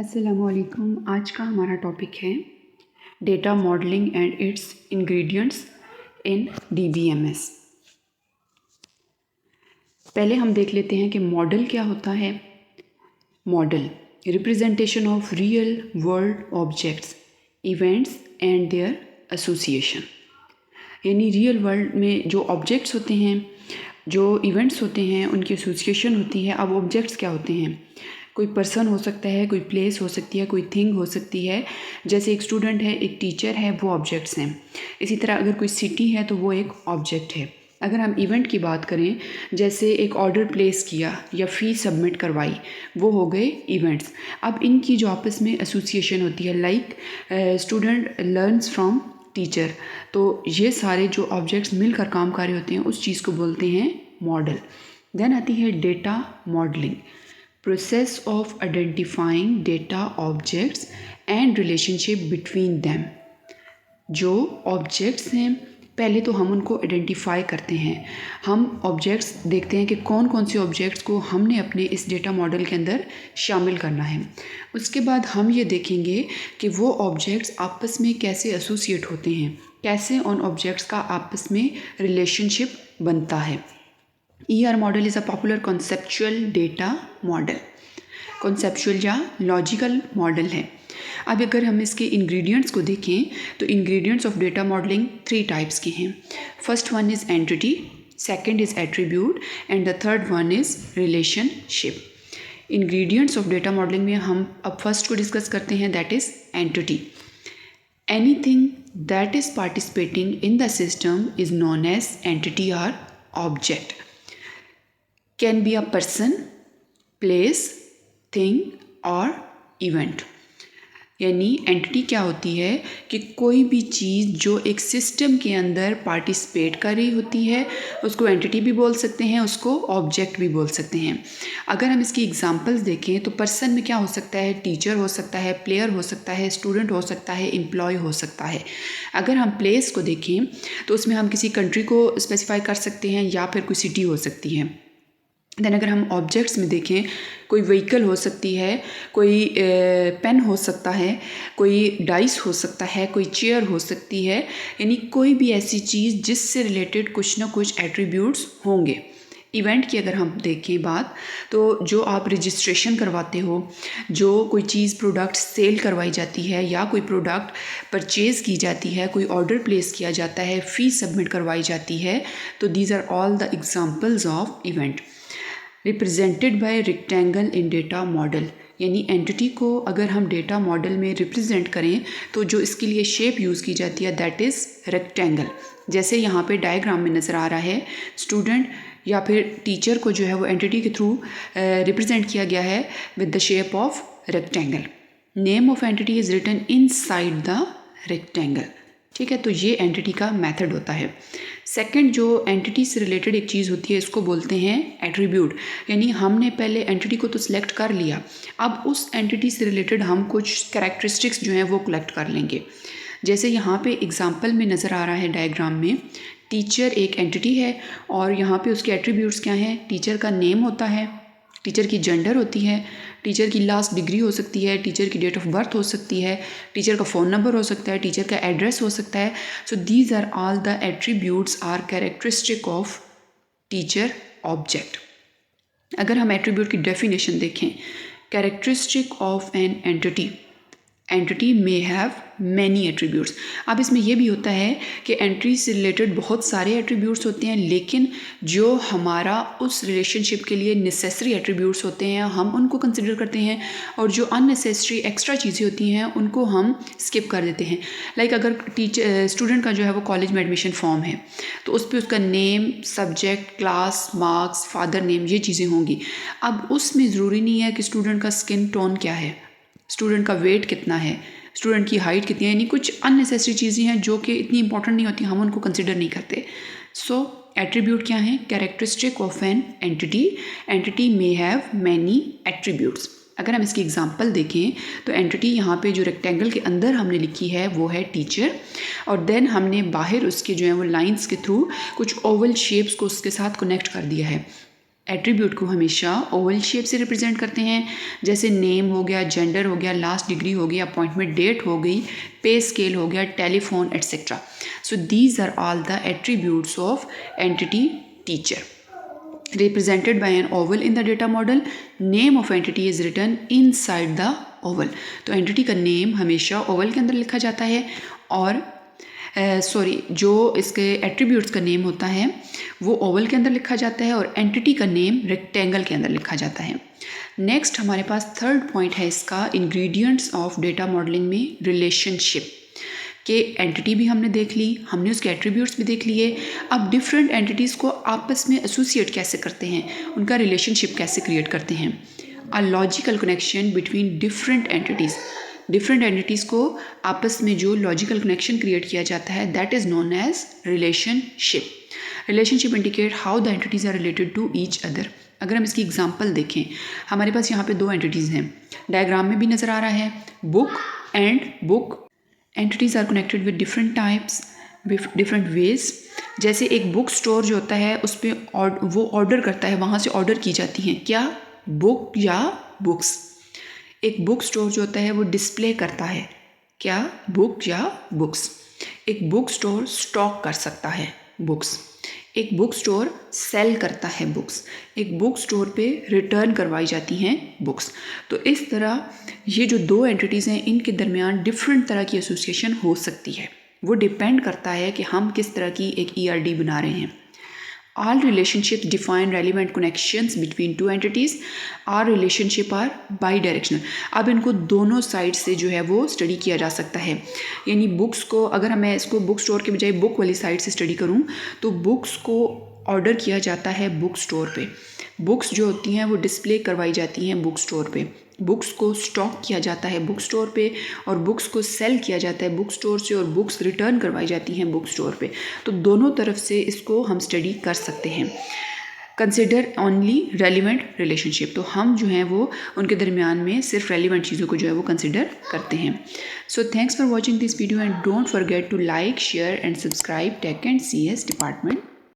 अस्सलामुअलैकुम। आज का हमारा टॉपिक है data modelling and it's ingredients in DBMS। पहले हम देख लेते हैं कि मॉडल क्या होता है। Model representation of real world objects, events and their association, यानी रियल वर्ल्ड में जो ऑब्जेक्ट्स होते हैं, जो इवेंट्स होते हैं, उनकी एसोसिएशन होती है। अब ऑब्जेक्ट्स क्या होते हैं? कोई पर्सन हो सकता है, कोई प्लेस हो सकती है, कोई थिंग हो सकती है। जैसे एक स्टूडेंट है, एक टीचर है, वो ऑब्जेक्ट्स हैं। इसी तरह अगर कोई सिटी है तो वो एक ऑब्जेक्ट है। अगर हम इवेंट की बात करें, जैसे एक ऑर्डर प्लेस किया या फ़ीस सबमिट करवाई, वो हो गए इवेंट्स। अब इनकी जो आपस में एसोसिएशन होती है, like student learns from teacher, तो ये सारे जो ऑब्जेक्ट्स मिलकर काम कर रहे होते हैं उस चीज़ को बोलते हैं मॉडल। देन आती है data modelling, process of identifying data objects and relationship between them. जो ऑब्जेक्ट्स हैं, पहले तो हम उनको आइडेंटिफाई करते हैं। हम ऑब्जेक्ट्स देखते हैं कि कौन कौन से ऑब्जेक्ट्स को हमने अपने इस डेटा मॉडल के अंदर शामिल करना है। उसके बाद हम ये देखेंगे कि वो ऑब्जेक्ट्स आपस में कैसे एसोसिएट होते हैं, कैसे उन ऑब्जेक्ट्स का आपस में रिलेशनशिप बनता है। ER model is a popular conceptual data model, conceptual या लॉजिकल मॉडल है। अब अगर हम इसके इंग्रेडिएंट्स को देखें तो ingredients of data modelling 3 types के हैं। First one is entity, second is attribute and the third one is relationship. Ingredients of data modelling में हम अब फर्स्ट को डिस्कस करते हैं, that is entity. Anything that is participating in the system is known as entity are object. Can be a person, place, thing और event. यानी entity क्या होती है कि कोई भी चीज़ जो एक सिस्टम के अंदर पार्टिसिपेट कर रही होती है उसको एंटिटी भी बोल सकते हैं, उसको ऑब्जेक्ट भी बोल सकते हैं। अगर हम इसकी एग्जांपल्स देखें तो पर्सन में क्या हो सकता है? टीचर हो सकता है, प्लेयर हो सकता है, स्टूडेंट हो सकता है, एम्प्लॉय हो सकता है। अगर हम प्लेस को देखें तो उसमें हम किसी कंट्री को स्पेसिफाई कर सकते हैं या फिर कोई सिटी हो सकती है। देन अगर हम ऑब्जेक्ट्स में देखें, कोई व्हीकल हो सकती है, कोई पेन हो सकता है, कोई डाइस हो सकता है, कोई चेयर हो सकती है, यानी कोई भी ऐसी चीज़ जिससे रिलेटेड कुछ ना कुछ एट्रीब्यूट्स होंगे। इवेंट की अगर हम देखें बात, तो जो आप रजिस्ट्रेशन करवाते हो, जो कोई चीज़ प्रोडक्ट सेल करवाई जाती है या कोई प्रोडक्ट परचेज़ की जाती है, कोई ऑर्डर प्लेस किया जाता है, फ़ीस सबमिट करवाई जाती है, तो these are all the examples of event. Represented by rectangle in data model, यानी एंटिटी को अगर हम डेटा मॉडल में रिप्रेजेंट करें तो जो इसके लिए शेप यूज़ की जाती है दैट इज़ रेक्टेंगल। जैसे यहाँ पे डायग्राम में नज़र आ रहा है, स्टूडेंट या फिर टीचर को जो है वो एंटिटी के थ्रू रिप्रेजेंट किया गया है with the shape of rectangle. Name of entity is written inside the rectangle. ठीक है, तो ये एंटिटी का मेथड होता है। सेकंड, जो एंटिटी से रिलेटेड एक चीज़ होती है इसको बोलते हैं एट्रीब्यूट, यानी हमने पहले एंटिटी को तो सिलेक्ट कर लिया, अब उस एंटिटी से रिलेटेड हम कुछ कैरेक्टरिस्टिक्स जो हैं वो कलेक्ट कर लेंगे। जैसे यहाँ पे एग्जांपल में नज़र आ रहा है डायग्राम में, टीचर एक एंटिटी है और यहाँ पे उसके एट्रीब्यूट्स क्या हैं? टीचर का नेम होता है, टीचर की जेंडर होती है, टीचर की लास्ट डिग्री हो सकती है, टीचर की डेट ऑफ बर्थ हो सकती है, टीचर का फ़ोन नंबर हो सकता है, टीचर का एड्रेस हो सकता है। So these are all the attributes are characteristic of teacher object. अगर हम एट्रीब्यूट की डेफिनेशन देखें, characteristic of an entity, entity may have many attributes. अब इसमें यह भी होता है कि एंटिटी से रिलेटेड बहुत सारे एट्रीब्यूट्स होते हैं, लेकिन जो हमारा उस रिलेशनशिप के लिए नेसेसरी एट्रीब्यूट्स होते हैं हम उनको कंसिडर करते हैं, और जो अननेसेसरी एक्स्ट्रा चीज़ें होती हैं उनको हम स्किप कर देते हैं। लाइक अगर स्टूडेंट का जो है वो कॉलेज में एडमिशन फॉर्म है तो उस पर उसका name, subject, class, marks, father name, ये चीज़ें होंगी। अब उसमें ज़रूरी नहीं है कि स्टूडेंट का स्किन टोन क्या है, स्टूडेंट का वेट कितना है, स्टूडेंट की हाइट कितनी है, यानी कुछ अननेसेसरी चीज़ें हैं जो कि इतनी इंपॉर्टेंट नहीं होती, हम उनको कंसिडर नहीं करते। सो एट्रीब्यूट क्या है? Characteristic of an entity, entity may have many attributes. अगर हम इसकी एग्जांपल देखें तो एंटिटी यहाँ पे जो रेक्टेंगल के अंदर हमने लिखी है वो है टीचर, और देन हमने बाहर उसके जो है वो लाइंस के थ्रू कुछ ओवल शेप्स को उसके साथ कनेक्ट कर दिया है। एट्रीब्यूट को हमेशा ओवल शेप से रिप्रेजेंट करते हैं, जैसे नेम हो गया, जेंडर हो गया, लास्ट डिग्री हो गया, अपॉइंटमेंट डेट हो गई, पे स्केल हो गया, telephone etcetera. So these are all the attributes of entity teacher represented by an oval in the data model. Name of entity is written inside the oval. तो entity का name हमेशा oval के अंदर लिखा जाता है और जो इसके एट्रीब्यूट्स का नेम होता है वो ओवल के अंदर लिखा जाता है और एंटिटी का नेम रेक्टेंगल के अंदर लिखा जाता है. नेक्स्ट हमारे पास थर्ड पॉइंट है इसका इंग्रेडिएंट्स ऑफ डेटा मॉडलिंग में रिलेशनशिप के. एंटिटी भी हमने देख ली, हमने उसके एट्रीब्यूट्स भी देख लिए. अब डिफरेंट एंटिटीज़ को आपस में एसोसिएट कैसे करते हैं, उनका रिलेशनशिप कैसे क्रिएट करते हैं. A logical connection between different entities को आपस में जो लॉजिकल कनेक्शन क्रिएट किया जाता है that is known as relationship. Relationship indicate how the entities are related to each other. अगर हम इसकी एग्जांपल देखें, हमारे पास यहाँ पे दो एंटिटीज़ हैं, डायग्राम में भी नज़र आ रहा है, book and book. Entities are connected with different types, different ways. जैसे एक बुक स्टोर जो होता है उस पर वो ऑर्डर करता है, वहाँ से ऑर्डर की जाती हैं क्या, बुक या बुक्स. एक बुक स्टोर जो होता है वो डिस्प्ले करता है क्या, बुक या बुक्स. एक बुक स्टोर स्टॉक कर सकता है बुक्स. एक बुक स्टोर सेल करता है बुक्स. एक बुक स्टोर पे रिटर्न करवाई जाती हैं बुक्स. तो इस तरह ये जो दो एंटिटीज़ हैं इनके दरमियान डिफरेंट तरह की एसोसिएशन हो सकती है. वो डिपेंड करता है कि हम किस तरह की एक ERD बना रहे हैं. All relationships define relevant connections between two entities. Our relationship are bidirectional. अब इनको दोनों साइड से जो है वो स्टडी किया जा सकता है. यानी बुक्स को अगर मैं इसको बुक स्टोर के बजाय बुक वाली साइड से स्टडी करूँ तो बुक्स को ऑर्डर किया जाता है बुक स्टोर पे. बुक्स जो होती हैं वो डिस्प्ले करवाई जाती हैं बुक स्टोर पे. बुक्स को स्टॉक किया जाता है बुक स्टोर पे और बुक्स को सेल किया जाता है बुक स्टोर से और बुक्स रिटर्न करवाई जाती हैं बुक स्टोर पे. तो दोनों तरफ से इसको हम स्टडी कर सकते हैं. Consider only relevant relationship. तो हम जो हैं वो उनके दरमियान में सिर्फ रेलिवेंट चीज़ों को जो है वो कंसिडर करते हैं. So thanks for watching this video and don't forget to like, share and subscribe tech and CS department.